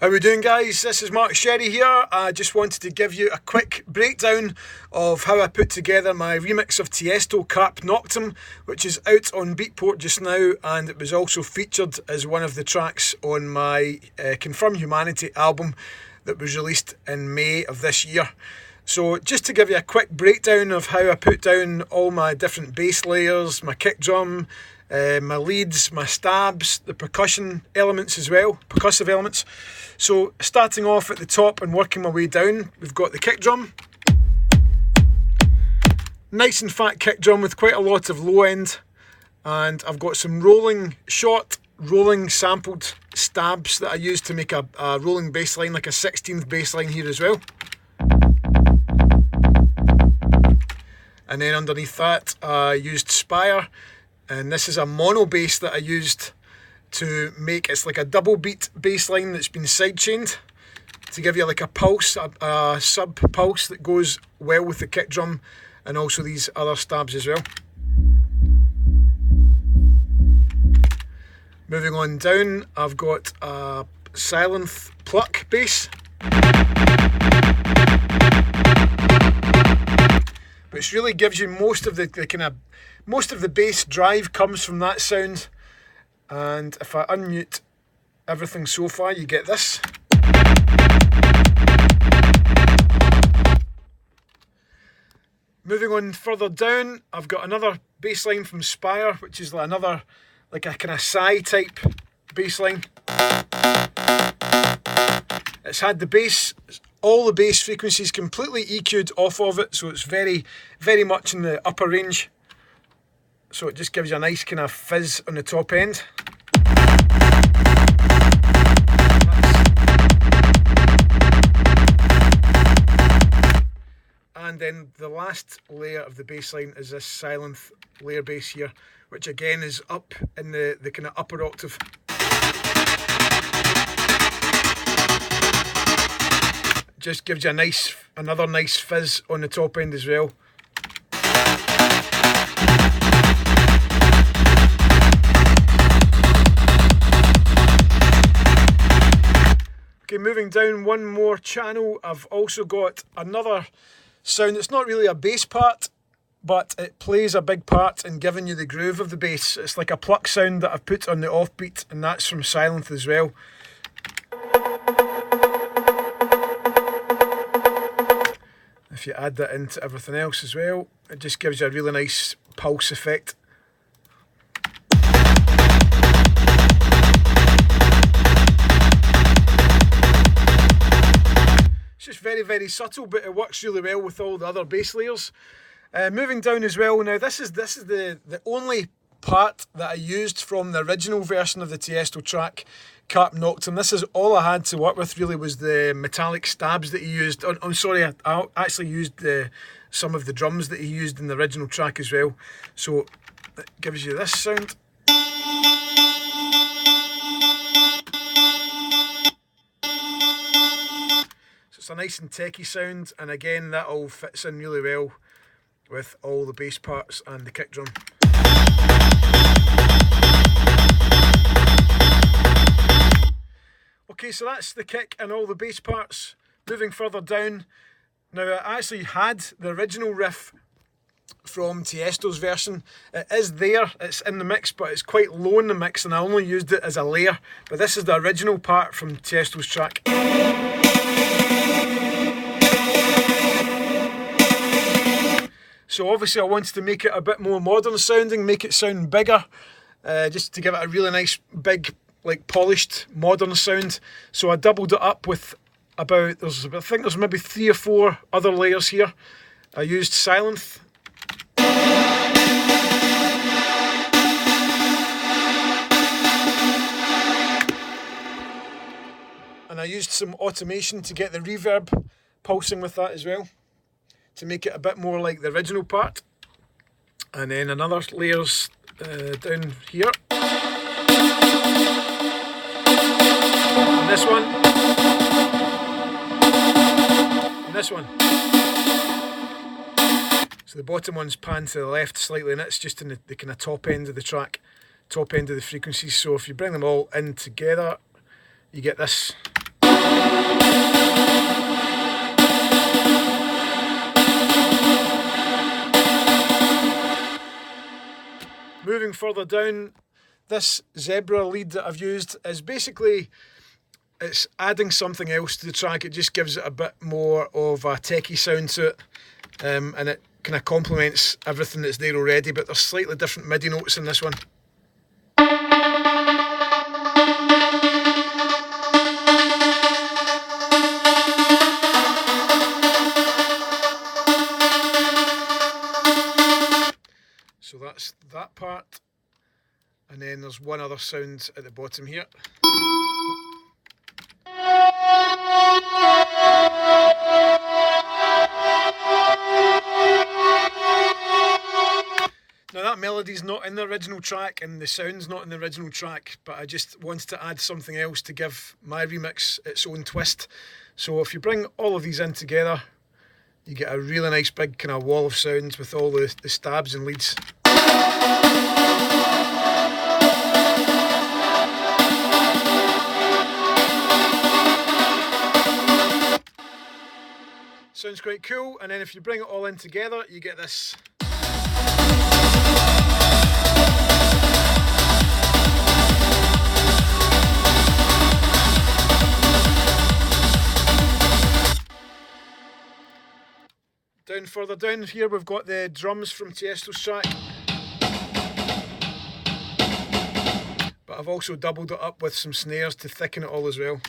How we doing, guys? This is Mark Sherry here. I just wanted to give you a quick breakdown of how I put together my remix of Tiesto, Carpe Noctum, which is out on Beatport just now, and it was also featured as one of the tracks on my Confirm Humanity album that was released in May of this year. So just to give you a quick breakdown of how I put down all my different bass layers, my kick drum, my leads, my stabs, the percussion elements as well, percussive elements. So starting off at the top and working my way down, we've got the kick drum. Nice and fat kick drum with quite a lot of low end, and I've got some rolling sampled stabs that I use to make a rolling bass line, like a 16th bass line here as well. And then underneath that I used Spire, and this is a mono bass that I used to make, it's like a double beat bass line that's been sidechained to give you like a pulse, a sub pulse that goes well with the kick drum, and also these other stabs as well. Moving on down, I've got a Silent pluck bass, which really gives you most of the bass drive comes from that sound. And if I unmute everything so far, you get this. Moving on further down, I've got another bass line from Spire, which is like another, like a kind of sigh type bass line. It's had the bass, all the bass frequencies completely EQ'd off of it, so it's very, very much in the upper range. So it just gives you a nice kind of fizz on the top end. And then the last layer of the bass line is this Silent layer bass here, which again is up in the kind of upper octave. Just gives you another nice fizz on the top end as well. Okay, moving down one more channel, I've also got another sound. It's not really a bass part, but it plays a big part in giving you the groove of the bass. It's like a pluck sound that I've put on the offbeat, and that's from Silent as well. If you add that into everything else as well, it just gives you a really nice pulse effect. It's just very, very subtle, but it works really well with all the other bass layers. Moving down as well, now this is the only part that I used from the original version of the Tiesto track, Carpe Noctum. This is all I had to work with really, was the metallic stabs that he used. I actually used some of the drums that he used in the original track as well. So it gives you this sound. It's a nice and techy sound, and again that all fits in really well with all the bass parts and the kick drum. Okay, so that's the kick and all the bass parts. Moving further down, now I actually had the original riff from Tiesto's version. It is there, it's in the mix, but it's quite low in the mix, and I only used it as a layer. But this is the original part from Tiesto's track. So obviously I wanted to make it a bit more modern sounding, make it sound bigger, just to give it a really nice, big, like polished, modern sound. So I doubled it up with I think there's maybe 3 or 4 other layers here. I used Silent. And I used some automation to get the reverb pulsing with that as well, to make it a bit more like the original part. And then another layer's down here. And this one. And this one. So the bottom one's panned to the left slightly, and it's just in the kind of top end of the track, top end of the frequencies. So if you bring them all in together, you get this. Moving further down, this zebra lead that I've used is basically, it's adding something else to the track. It just gives it a bit more of a techie sound to it, and it kind of complements everything that's there already, but there's slightly different MIDI notes in this one. So that's that part, and then there's one other sound at the bottom here. Now that melody's not in the original track and the sound's not in the original track, but I just wanted to add something else to give my remix its own twist. So if you bring all of these in together, you get a really nice big kind of wall of sound with all the stabs and leads. Sounds quite cool, and then if you bring it all in together, you get this. Further down here we've got the drums from Tiesto's track, but I've also doubled it up with some snares to thicken it all as well.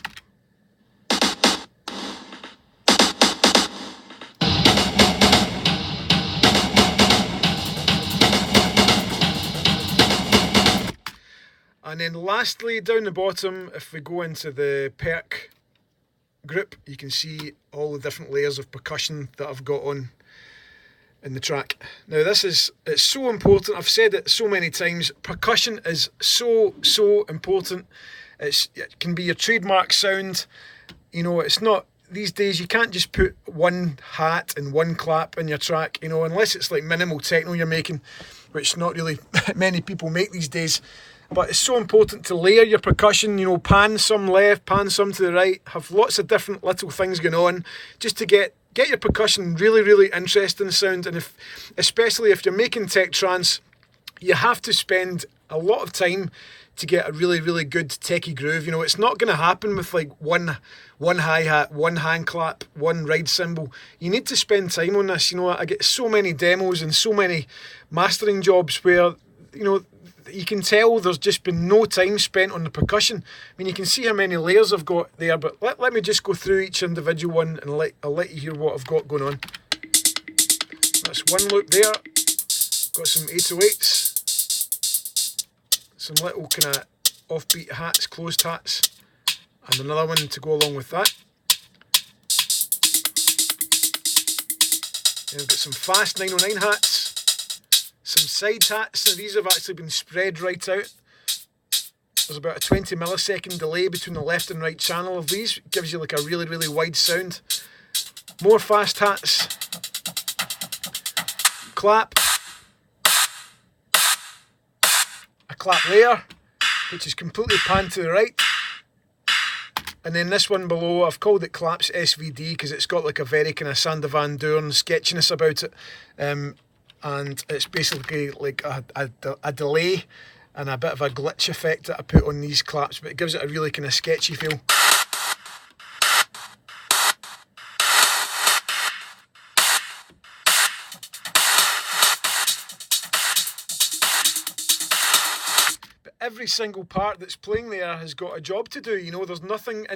And then lastly, down the bottom, if we go into the perc group, you can see all the different layers of percussion that I've got on in the track. Now it's so important. I've said it so many times. Percussion is so important. It can be your trademark sound. You know, it's not, these days you can't just put one hat and one clap in your track, you know, unless it's like minimal techno you're making, which not really many people make these days. But it's so important to layer your percussion, you know, pan some left, pan some to the right, have lots of different little things going on, just to get your percussion really interesting sound. And especially if you're making tech trance, you have to spend a lot of time to get a really good techie groove. You know, it's not going to happen with like one hi-hat, one hand clap, one ride cymbal. You need to spend time on this. You know, I get so many demos and so many mastering jobs where, you know, you can tell there's just been no time spent on the percussion. I mean, you can see how many layers I've got there, but let me just go through each individual one and I'll let you hear what I've got going on. That's one loop there. Got some 808s, some little kind of offbeat hats, closed hats, and another one to go along with that. Then I've got some fast 909 hats. Some side hats. Now these have actually been spread right out. There's about a 20 millisecond delay between the left and right channel of these. It gives you like a really wide sound. More fast hats. Clap. A clap layer, which is completely panned to the right. And then this one below, I've called it Claps SVD because it's got like a very kind of Sander Van Doorn sketchiness about it. And it's basically like a delay and a bit of a glitch effect that I put on these claps, but it gives it a really kind of sketchy feel. But every single part that's playing there has got a job to do. You know, there's nothing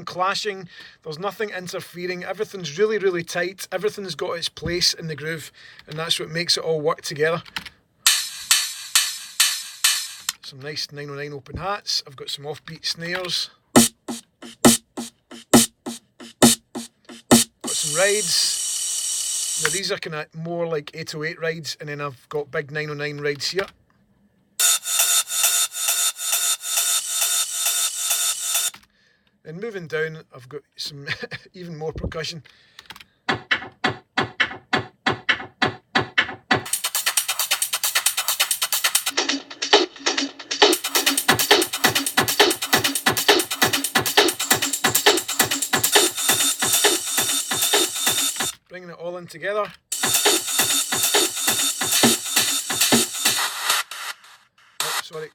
clashing, there's nothing interfering. Everything's really tight. Everything's got its place in the groove, and that's what makes it all work together. Some nice 909 open hats. I've got some offbeat snares. Got some rides. Now these are kind of more like 808 rides, and then I've got big 909 rides here. And moving down, I've got some even more percussion. bringing it all in together. Oh, sorry.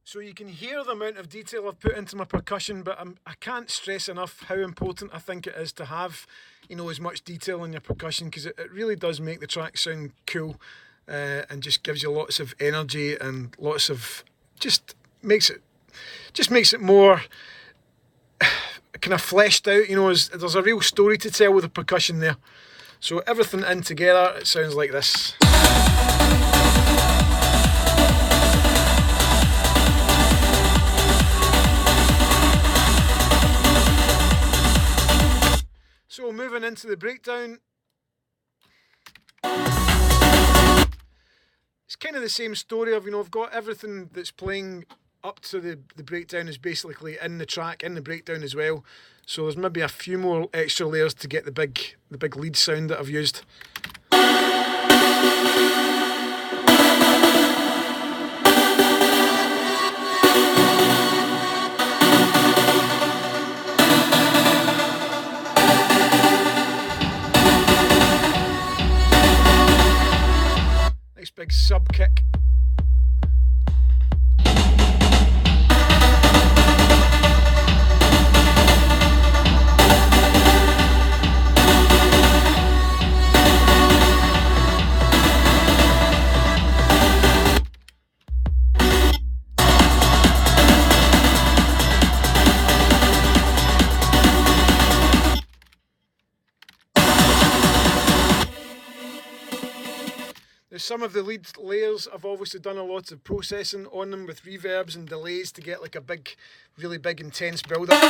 So you can hear the amount of detail I've put into my percussion, but I can't stress enough how important I think it is to have, you know, as much detail in your percussion, because it really does make the track sound cool, and just gives you lots of energy and lots of just makes it more kind of fleshed out. You know, there's a real story to tell with the percussion there. So everything in together, it sounds like this. So moving into the breakdown, it's kind of the same story of, you know, I've got everything that's playing up to the breakdown is basically in the track, in the breakdown as well. So there's maybe a few more extra layers to get the big lead sound that I've used. Nice big sub kick. Some of the lead layers, I've obviously done a lot of processing on them with reverbs and delays to get like a big, really big intense build up.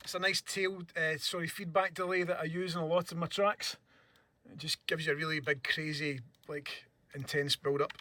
It's a nice feedback delay that I use in a lot of my tracks. It just gives you a really big, crazy, like, intense build-up.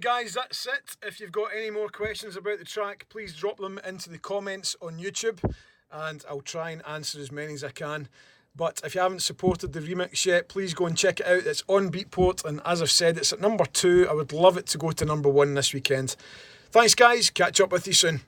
Guys, that's it. If you've got any more questions about the track, please drop them into the comments on YouTube and I'll try and answer as many as I can. But if you haven't supported the remix yet, please go and check it out. It's on Beatport, and as I've said, it's at number 2. I would love it to go to number 1 this weekend. Thanks guys, catch up with you soon.